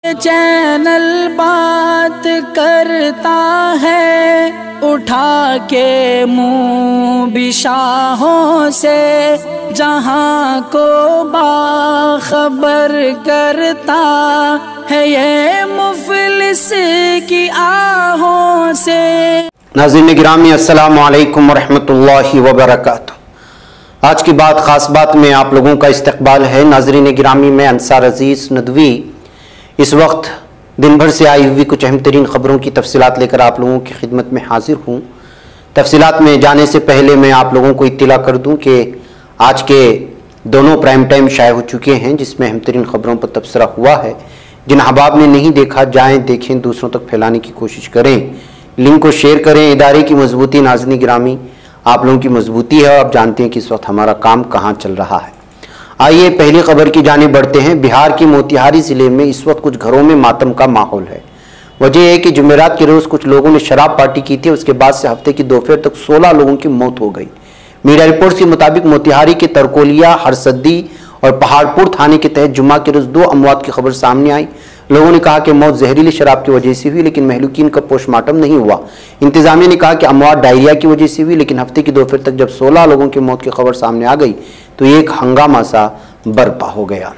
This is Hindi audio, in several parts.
चैनल बात करता है उठा के मुँह बिशाहों से, जहाँ को बाखबर करता है ये मुफलिस की आहों से। नाज़रीन गिरामी अस्सलामु अलैकुम वरहमतुल्लाहि वबरकातुहू। आज की बात ख़ास बात में आप लोगों का इस्तकबाल है। नाज़रीन गिरामी मैं अंसार अजीज़ नदवी इस वक्त दिन भर से आई हुई कुछ अहम तरीन ख़बरों की तफसीलात लेकर आप लोगों की खिदमत में हाजिर हूँ। तफसीलात में जाने से पहले मैं आप लोगों को इत्तला कर दूँ कि आज के दोनों प्राइम टाइम शाये हो चुके हैं जिसमें अहम तरीन ख़बरों पर तबसरा हुआ है। जिन अहबाब ने नहीं देखा जाएँ देखें, दूसरों तक फैलाने की कोशिश करें, लिंक को शेयर करें। इदारे की मजबूती नाज़रीन गिरामी आप लोगों की मजबूती है। आप जानते हैं कि इस वक्त हमारा काम कहाँ चल रहा है। आइए पहली खबर की जानिब बढ़ते हैं। बिहार के मोतिहारी ज़िले में इस वक्त कुछ घरों में मातम का माहौल है। वजह है कि जुमेरात के रोज़ कुछ लोगों ने शराब पार्टी की थी, उसके बाद से हफ्ते की दोपहर तक 16 लोगों की मौत हो गई। मीडिया रिपोर्ट्स के मुताबिक मोतिहारी के तरकोलिया, हरसद्दी और पहाड़पुर थाने के तहत जुम्मा के रोज़ 2 अमवात की खबर सामने आई। लोगों ने कहा कि मौत जहरीली शराब की वजह से हुई, लेकिन महलूकीन का पोस्टमार्टम नहीं हुआ। इंतजामिया ने कहा कि अमवात डायरिया की वजह से हुई, लेकिन हफ्ते की दोपहर तक जब 16 लोगों की मौत की खबर सामने आ गई तो एक हंगामा सा बर्पा हो गया।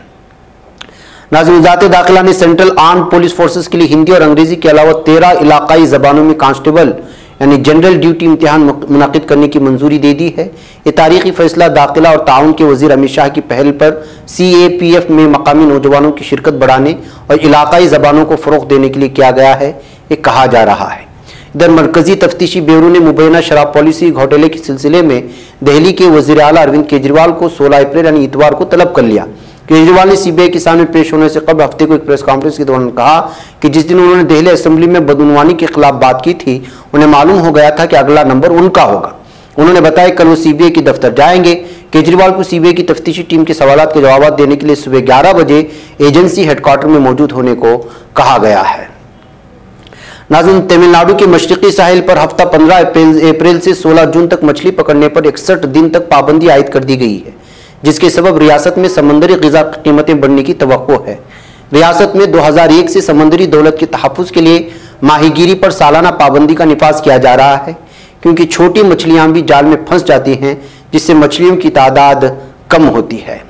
नाज़रीन वज़ारत दाखिला ने सेंट्रल आर्म्ड पुलिस फोर्सेस के लिए हिंदी और अंग्रेजी के अलावा 13 इलाकाई ज़बानों में कांस्टेबल यानी जनरल ड्यूटी इम्तिहान मुनाकिद करने की मंजूरी दे दी है। ये तारीखी फैसला दाखिला और ताउन के वज़ीर अमित शाह की पहल पर CAPF में मकामी नौजवानों की शिरकत बढ़ाने और इलाकाई ज़बानों को फ़रोग़ देने के लिए किया गया है, ये कहा जा रहा है। इधर मरकजी तफ्तीशी ब्यूरो ने मुबैना शराब पॉलिसी घोटाले के सिलसिले में दिल्ली के वज़ीर आला अरविंद केजरीवाल को 16 अप्रैल यानी इतवार को तलब कर लिया। केजरीवाल ने CBI के सामने पेश होने से कबल हफ्ते को एक प्रेस कॉन्फ्रेंस के दौरान कहा कि जिस दिन उन्होंने दिल्ली असेंबली में बदउनवानी के खिलाफ बात की थी, उन्हें मालूम हो गया था कि अगला नंबर उनका होगा। उन्होंने बताया कल वो CBI के दफ्तर जाएंगे। केजरीवाल को CBI की तफ्तीशी टीम के सवालात के जवाब देने के लिए सुबह 11 बजे एजेंसी हेडक्वार्टर में मौजूद होने को कहा गया है। नाज़रीन तमिलनाडु के मशरक़ी साहिल पर हफ्ता 15 अप्रैल से 16 जून तक मछली पकड़ने पर 61 दिन तक पाबंदी आयद कर दी गई है, जिसके सबब रियासत में समंदरी ग़िज़ा की कीमतें बढ़ने की तवक्को है। रियासत में 2001 से समंदरी दौलत के तहफ़्फ़ुज़ के लिए माहीगीरी पर सालाना पाबंदी का निफाज किया जा रहा है, क्योंकि छोटी मछलियाँ भी जाल में फंस जाती हैं, जिससे मछलियों की तादाद कम होती है।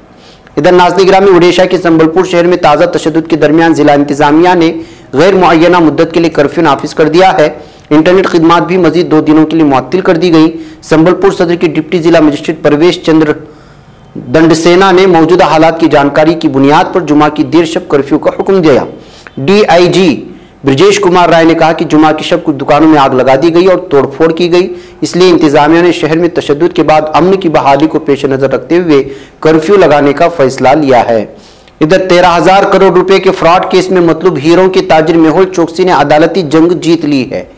इधर नाज़रीन गिरामी उड़ीसा के संबलपुर शहर में ताज़ा तशद्दुद के दरमियान जिला इंतजामिया ने गैर मुअय्यना मुद्दत के लिए कर्फ्यू नाफिज कर दिया है। इंटरनेट खिदमात भी मजीद 2 दिनों के लिए मुअत्तिल कर दी गई। संबलपुर सदर के डिप्टी जिला मजिस्ट्रेट परवेश चंद्र दंडसेना ने मौजूदा हालात की जानकारी की बुनियाद पर जुमा की देर शब कर्फ्यू का हुक्म दिया। DIG ब्रजेश कुमार राय ने कहा कि जुमा की शब कुछ दुकानों में आग लगा दी गई और तोड़फोड़ की गई, इसलिए इंतजामिया ने शहर में तशद्दुद के बाद अमन की बहाली को पेश नजर रखते हुए कर्फ्यू लगाने का फैसला लिया है। इधर 13,000 करोड़ रुपए के फ्रॉड केस में मतलूब हीरों के ताजिर मेहुल चोकसी ने अदालती जंग जीत ली है।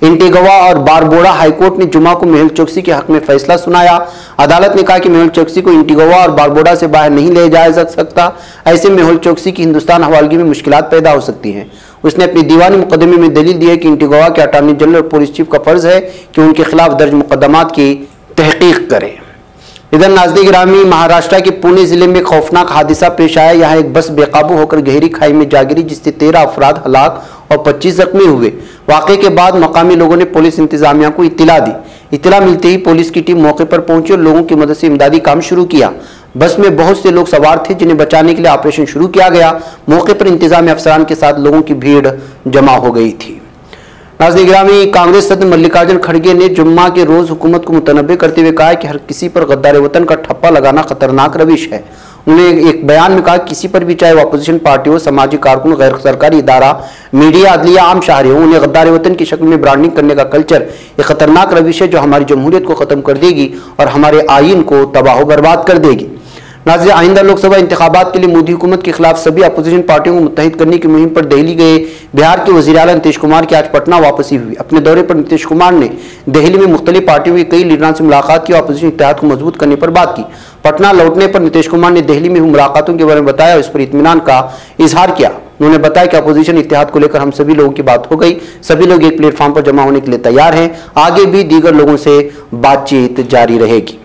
एंटीगवा और बारबोडा हाईकोर्ट ने जुमा को मेहुल चोकसी के हक में फैसला सुनाया। अदालत ने कहा कि मेहुल चोकसी को एंटीगवा और बारबोडा से बाहर नहीं ले जाया जा सकता। ऐसे मेहुल चोकसी की हिंदुस्तान हवालगी में मुश्किलात पैदा हो सकती हैं। उसने अपने दीवानी मुकदमे में दलील दी है कि एंटीगवा के अटॉर्नी जनरल और पुलिस चीफ का फर्ज है कि उनके खिलाफ दर्ज मुकदमात की तहकीक करें। इधर नाज़रीन गिरामी महाराष्ट्र के पुणे जिले में खौफनाक हादसा पेश आया। यहाँ एक बस बेकाबू होकर गहरी खाई में जा गिरी, जिससे 13 अफराद हलाक और 25 जख्मी हुए। वाक़े के बाद मकामी लोगों ने पुलिस इंतजामिया को इत्तला दी। इत्तला मिलते ही पुलिस की टीम मौके पर पहुंची और लोगों की मदद से इमदादी काम शुरू किया। बस में बहुत से लोग सवार थे, जिन्हें बचाने के लिए ऑपरेशन शुरू किया गया। मौके पर इंतजामी अफसरान के साथ लोगों की भीड़ जमा हो गई थी। नाज़रीन गिरामी कांग्रेस सदर मल्लिकार्जुन खड़गे ने जुम्मा के रोज़ हुकूमत को मुतनब्बे करते हुए कहा कि हर किसी पर गद्दार वतन का ठप्पा लगाना खतरनाक रविश है। उन्होंने एक बयान में कहा किसी पर भी, चाहे वो अपोजिशन पार्टी हो, समाजी कारकुन, गैर सरकारी इदारा, मीडिया, अदलिया, आम शहरी हो, उन्हें गद्दार वतन की शक्ल में ब्रांडिंग करने का कल्चर एक खतरनाक रविश है जो हमारी जमहूरियत को ख़त्म कर देगी और हमारे आइन को तबाह बर्बाद कर देगी। नाज़रीन आइंदा लोकसभा इंतखाबात के लिए मोदी हुकूमत के खिलाफ सभी अपोजिशन पार्टियों को मुत्तहिद करने की मुहिम पर दिल्ली गए बिहार के वज़ीर आला नीतीश कुमार की आज पटना वापसी हुई। अपने दौरे पर नीतीश कुमार ने दिल्ली में मुख्तलिफ पार्टियों के कई लीडरान से मुलाकात की और अपोजिशन इत्तेहाद को मजबूत करने पर बात की। पटना लौटने पर नीतीश कुमार ने दिल्ली में हुई मुलाकातों के बारे में बताया और इस पर इत्मीनान का इजहार किया। उन्होंने बताया कि अपोजिशन इत्तेहाद को लेकर हम सभी लोगों की बात हो गई, सभी लोग एक प्लेटफॉर्म पर जमा होने के लिए तैयार हैं, आगे भी दीगर लोगों से बातचीत जारी रहेगी।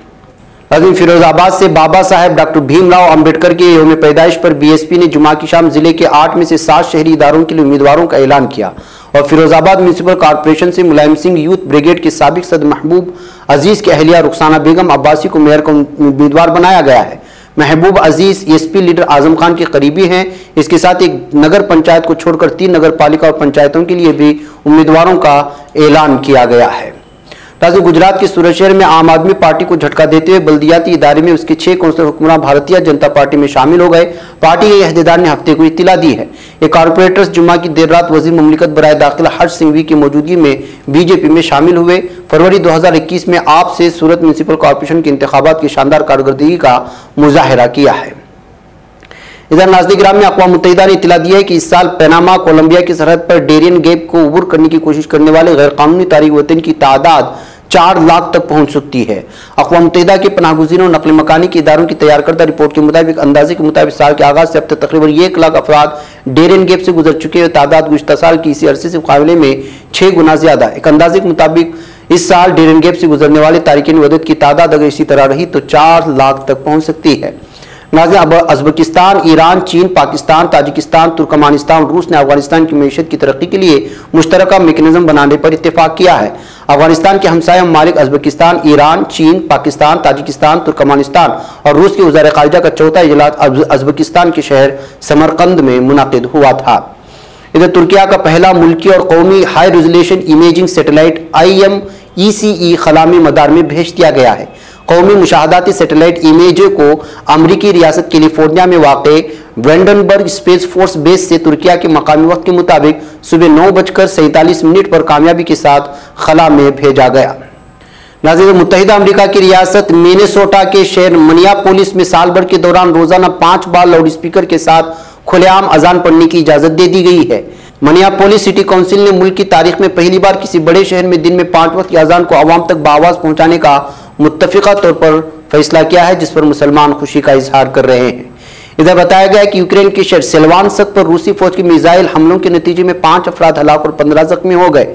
नाज़रीन, फिरोजाबाद से बाबा साहेब डॉक्टर भीमराव अंबेडकर के यौम पैदाइश पर बीएसपी ने जुमा की शाम जिले के 8 में से 7 शहरी इदारों के लिए उम्मीदवारों का ऐलान किया और फिरोजाबाद म्यूनिसिपल कॉर्पोरेशन से मुलायम सिंह यूथ ब्रिगेड के साबिक सदर महबूब अजीज की अहलिया रुखसाना बेगम अब्बासी को मेयर का उम्मीदवार बनाया गया है। महबूब अजीज एसपी लीडर आजम खान के करीबी हैं। इसके साथ एक नगर पंचायत को छोड़कर 3 नगर पालिका और पंचायतों के लिए भी उम्मीदवारों का ऐलान किया गया है। नाज़रीन, गुजरात के सूरत शहर में आम आदमी पार्टी को झटका देते हुए बल्दियाती इदारे में उसके 6 कौंसलर हुक्मरान भारतीय जनता पार्टी में शामिल हो गए। पार्टी के अहदेदार ने हफ्ते को इत्तला दी है। ये कारपोरेटर्स जुम्मा की देर रात वजीर मुमलिकत बराए दाखिला हर्ष सिंघवी की मौजूदगी में बीजेपी में शामिल हुए। फरवरी 2021 में आप से सूरत म्यूनिसिपल कॉर्पोरेशन के इंतखाबात की शानदार कारकर्दगी का मुजाहरा किया है। इधर नाज़रीन गिरामी, अक़वाम मुत्तहिदा ने इत्तला दी है कि इस साल पनामा कोलंबिया की सरहद पर डेरियन गैप को अबूर करने की कोशिश करने वाले गैर कानूनी तारिक वतन की तादाद 4 लाख तक पहुंच सकती है। अक़वाम मुत्तहिदा के पनाहगुज़ीरों और नक़ल मकानी के इदारों की तैयार करदा रिपोर्ट के मुताबिक अंदाजे के मुताबिक साल के आगाज से अब तक तकरीबन 1 लाख अफराद डेरियन गैप से गुजर चुके हैं। तादाद गुज़श्ता साल की इसी अरसे से मुकाबले में 6 गुना ज्यादा। एक अंदाजे के मुताबिक इस साल डेरियन गैप से गुजरने वाले तारिकीन वदत की तादाद अगर इसी तरह रही तो 4 लाख तक पहुंच सकती है। नाज़रीन, अब अज़्बकिस्तान, ईरान, चीन, पाकिस्तान, ताजिकिस्तान, तुर्कमानिस्तान और रूस ने अफगानिस्तान की मईशत की तरक्की के लिए मुश्तरका मेकनिज़म बनाने पर इत्तेफाक किया है। अफगानिस्तान के हमसाया ममालिक अज़्बकिस्तान, ईरान, चीन, पाकिस्तान, ताजिकिस्तान, तुर्कमानिस्तान और रूस के वज़ीर ख़ारिजा का चौथा इजलास अज़्बकिस्तान के शहर समरकंद में मुनाकिद हुआ था। इधर तुर्किया का पहला मुल्की और कौमी high resolution imaging satellite IMECE खला में मदार में भेज दिया गया है। कौमी मुशाहदाती सैटेलाइट इमेज को अमरीकी रियासत कैलिफोर्निया में वाक़े वेंडनबर्ग स्पेस फोर्स बेस से तुर्किया के मकामी वक्त के मुताबिक सुबह 9:47 पर कामयाबी के साथ खला में भेजा गया। नाज़रीन, मुत्तहिदा अमेरिका की रियासत मिनेसोटा के शहर मिनियापोलिस में साल भर के दौरान रोजाना 5 बार लाउड स्पीकर के साथ खुलेआम अजान पढ़ने की इजाजत दे दी गई है। मिनियापोलिस सिटी काउंसिल ने मुल्क की तारीख में पहली बार किसी बड़े शहर में दिन में 5 वक्त की अजान को आवाम तक बाआवाज़ पहुंचाने का मुत्तफ़िक़ा तौर पर फैसला किया है, जिस पर मुसलमान खुशी का इजहार कर रहे हैं। इधर बताया गया है कि यूक्रेन के शहर सेल्वानस्क पर रूसी फौज के मिसाइल हमलों के नतीजे में 5 अफराद हलाक और 15 जख्मी हो गए।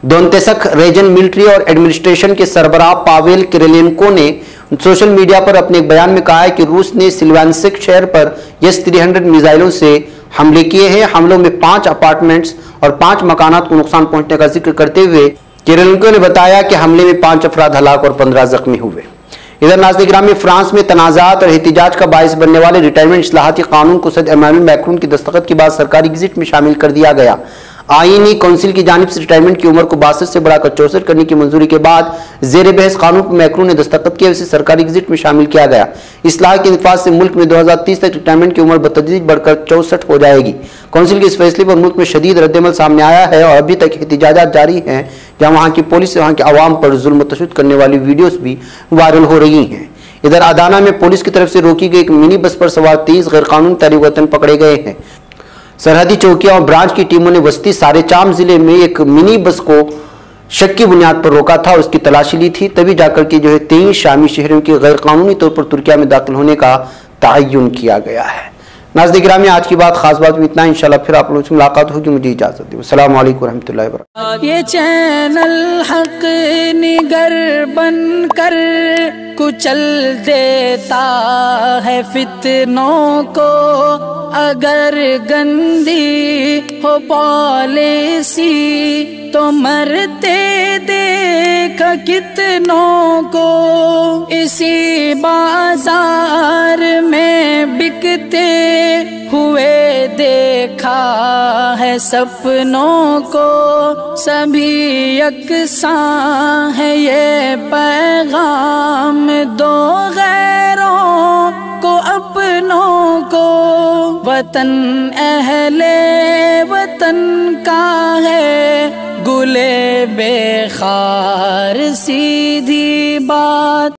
दोनेत्स्क रीजन मिलिट्री और एडमिनिस्ट्रेशन के सरबराह पावेल किरिलेंको ने सोशल मीडिया पर अपने एक बयान में कहा है कि रूस ने सिल्वानस्क शहर पर S-300 मिसाइलों से हमले किए हैं। हमलों में 5 अपार्टमेंट्स और 5 मकानात को नुकसान पहुंचने का जिक्र करते हुए किरिलेंको ने बताया कि हमले में 5 अफराद हलाक और 15 जख्मी हुए। इधर नाज़रीन गिरामी, फ्रांस में तनाज़ात और एहतिजाज का बायस बनने वाले रिटायरमेंट इस्लाहाती कानून को सदर इमानुएल मैक्रोन की दस्तखत के बाद सरकारी गज़ेट में शामिल कर दिया गया। आईनी काउंसिल की जानिब से रिटायरमेंट की उम्र को 62 से बढ़ाकर 64 करने की मंजूरी के बाद जेर बहस कानून पर मैक्रोन ने दस्तखत किया, उसे सरकारी गज़ेट में शामिल किया गया। इस्लाह के नफाज से मुल्क में 2030 तक रिटायरमेंट की उम्र बतदरीज बढ़कर 64 हो जाएगी। काउंसिल के इस फैसले पर मुल्क में शदीद रद्दमल सामने आया है और अभी तक एहतिजाजात जारी हैं, जहाँ वहाँ की पुलिस से वहाँ के अवाम पर जुल्म तशद्दुद करने वाली वीडियोज़ भी वायरल हो रही हैं। इधर अदाना में पुलिस की तरफ से रोकी गई एक मिनी बस पर सवार 30 गैर कानूनी तारिक वतन पकड़े गए हैं। सरहदी चौकियां और ब्रांच की टीमों ने वस्ती सारेचाम जिले में एक मिनी बस को शक की बुनियाद पर रोका था, उसकी तलाशी ली थी, तभी जाकर के 23 शामी शहरों के गैर कानूनी तौर पर तुर्किया में दाखिल होने का तयन किया गया है। नाज़रीन गिरामी, आज की बात खास बात में इतना। इंशाल्लाह फिर आप लोगों से मुलाकात होगी। मुझे इजाजत दीजिए। अस्सलाम वालेकुम रहमतुल्लाहि व बरकातहू। ये चैनल हक निगर बनकर कुचल देता है फितनों को, अगर गंदी हो पॉलिसी तो मरते देख कितनों को। इसी बाजार में बिकते हुए देखा है सपनों को, सभी यकसां है ये पैगाम दो गैरों को अपनों को। वतन अहले वतन का है गुले बेखार सी